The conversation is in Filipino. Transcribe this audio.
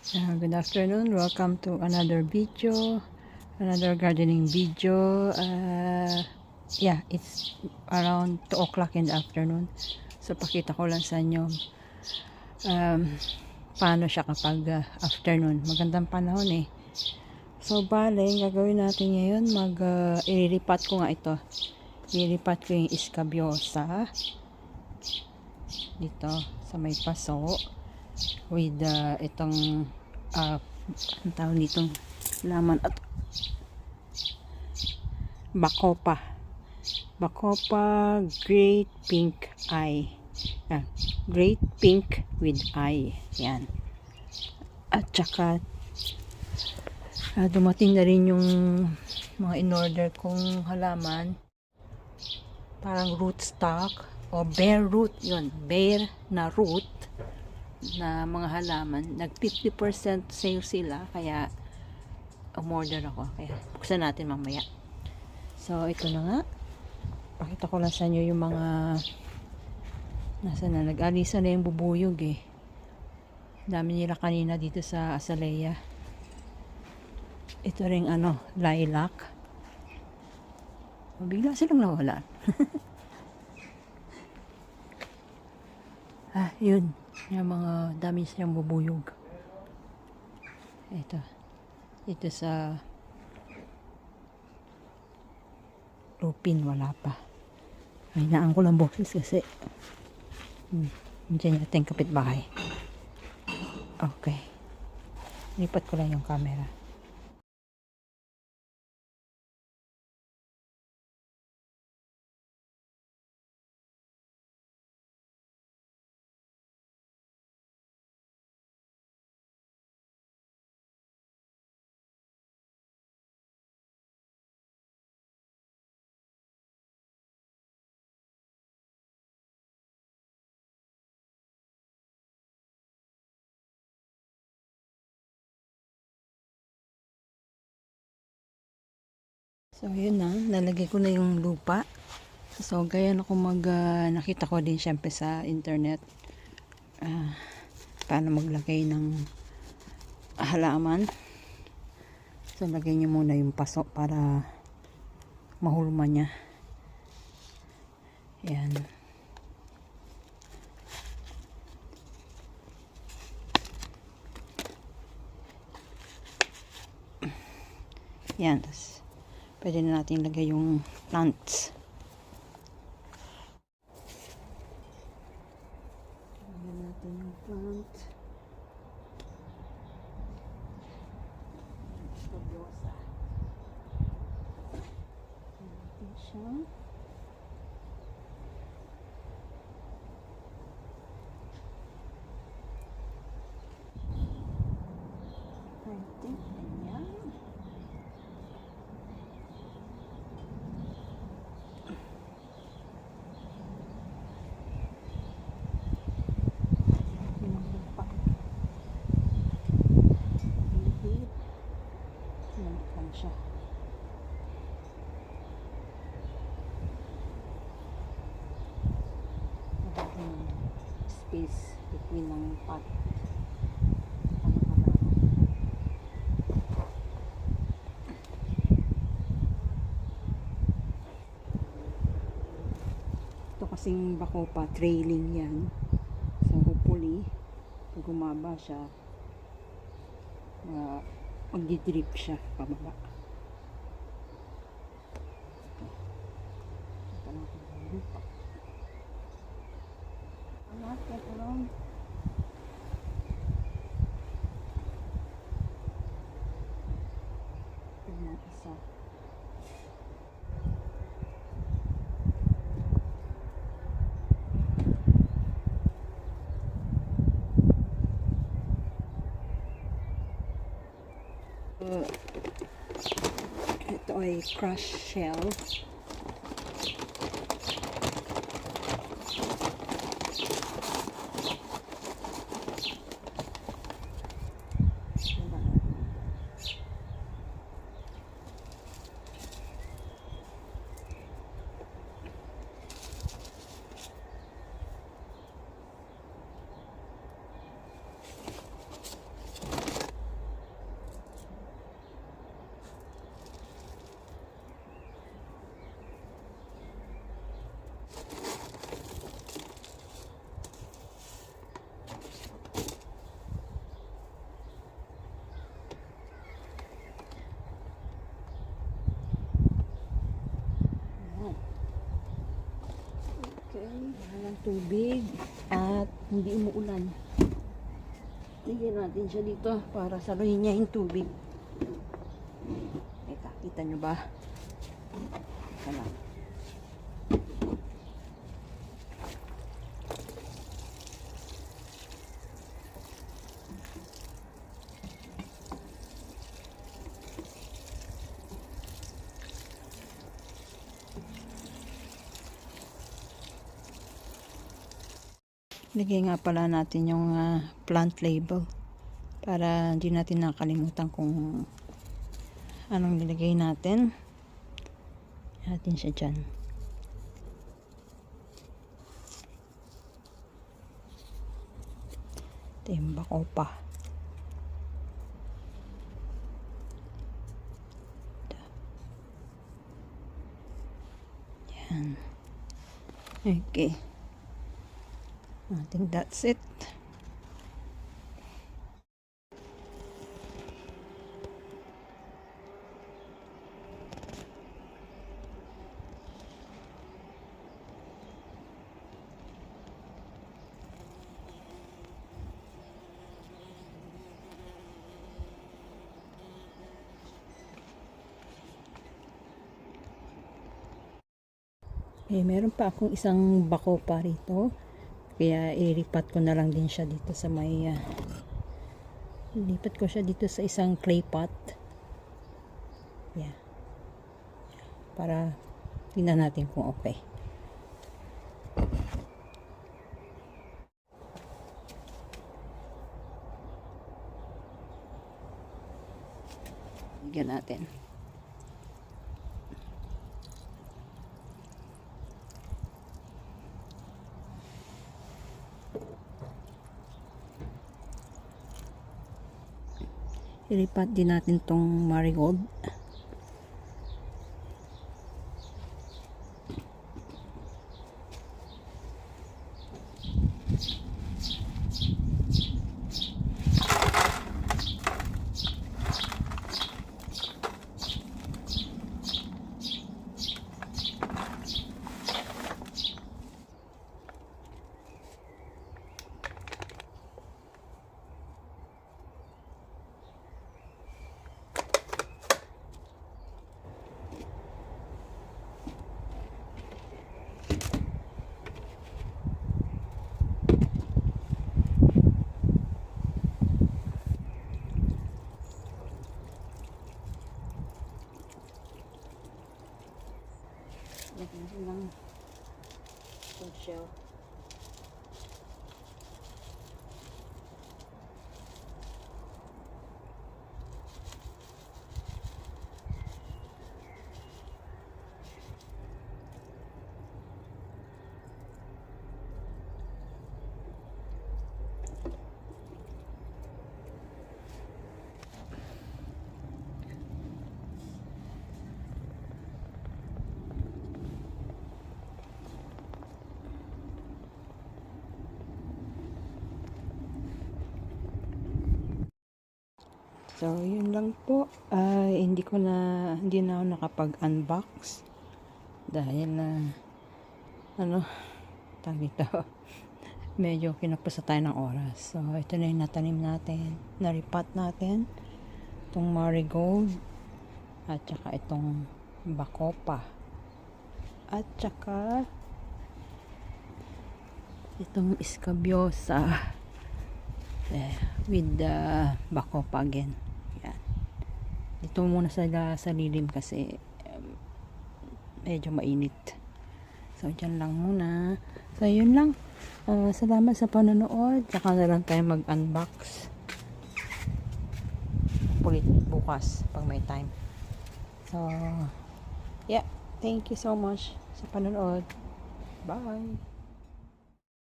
Good afternoon, welcome to another video, another gardening video. Yeah, it's around 2 o'clock in the afternoon. So pakita ko lang sa inyo paano siya kapag afternoon. Magandang panahon eh. So bale, gagawin natin ngayon, ililipat ko nga ito. Ililipat ko yung iskabyosa dito sa may paso with itong ang tawag ditong laman at Bacopa Great Pink Eye, Great Pink with Eye, yan. At saka dumating na rin yung mga in-order kong halaman, parang rootstock o bare root, yun, bare na root na mga halaman. Nag 50% sale sila, kaya umorder ako. Kaya buksan natin mamaya. So ito na nga, pakita ko lang sa inyo yung mga nasa na, nag-alisa na yung bubuyog eh. Dami nila kanina dito sa Azalea. Ito ring lilac. Bigla silang nawala. Yun. Yung mga dami siyang bubuyog. Ito sa Lupin, wala pa. Ay, naan ko lang boses kasi nandiyan natin kapitbahay. Okay. Lipat ko lang yung camera. So yun na, nalagay ko na yung lupa. So ganyan ako nakita ko din syempre sa internet paano maglagay ng halaman. So lagay niyo muna yung paso para mahulma niya. Yan. Yan. Tas pwede na natin lagay yung plants. Lagyan natin yung plant. Iskabyosa. Natin siya. Ganyan. Siya. Space between ng pot. Ito kasing Bacopa, trailing yan. So hopefully pag gumaba siya, magdi-drip siya pababa. Ito natin yung lupa. Anak, get along. Ito na isa. Ito ay crushed shell. tubig at hindi umuulan. Tigyan natin siya dito para saluhin niya yung tubig. Eka, kita nyo ba? Eka lang. Lagay nga pala natin yung plant label para hindi natin nakalimutan kung anong nilagay natin. Natin siya dyan. Ito yung bacopa. Yan. Okay. I think that's it. Meron pa akong isang bacopa rito. Kaya ilipat ko na lang din siya dito sa may lipat ko siya dito sa isang clay pot. Yeah. Para tingnan natin kung okay. Bigyan natin. Ilipat din natin tong marigold. Lagyan lang itong shell. So, yun lang po. Hindi na ako nakapag-unbox. Dahil tawag dito, medyo kinapos tayo ng oras. So, ito na yung natanim natin. Naripat natin. Itong marigold. At saka itong bacopa. At saka itong escabiosa. With the bacopa again. Yan. Dito muna sa lilim kasi medyo mainit. So, dyan lang muna. So, yun lang. Salamat sa panonood. Tsaka na lang tayo mag-unbox. Ulit bukas pag may time. So, yeah. Thank you so much sa panonood. Bye!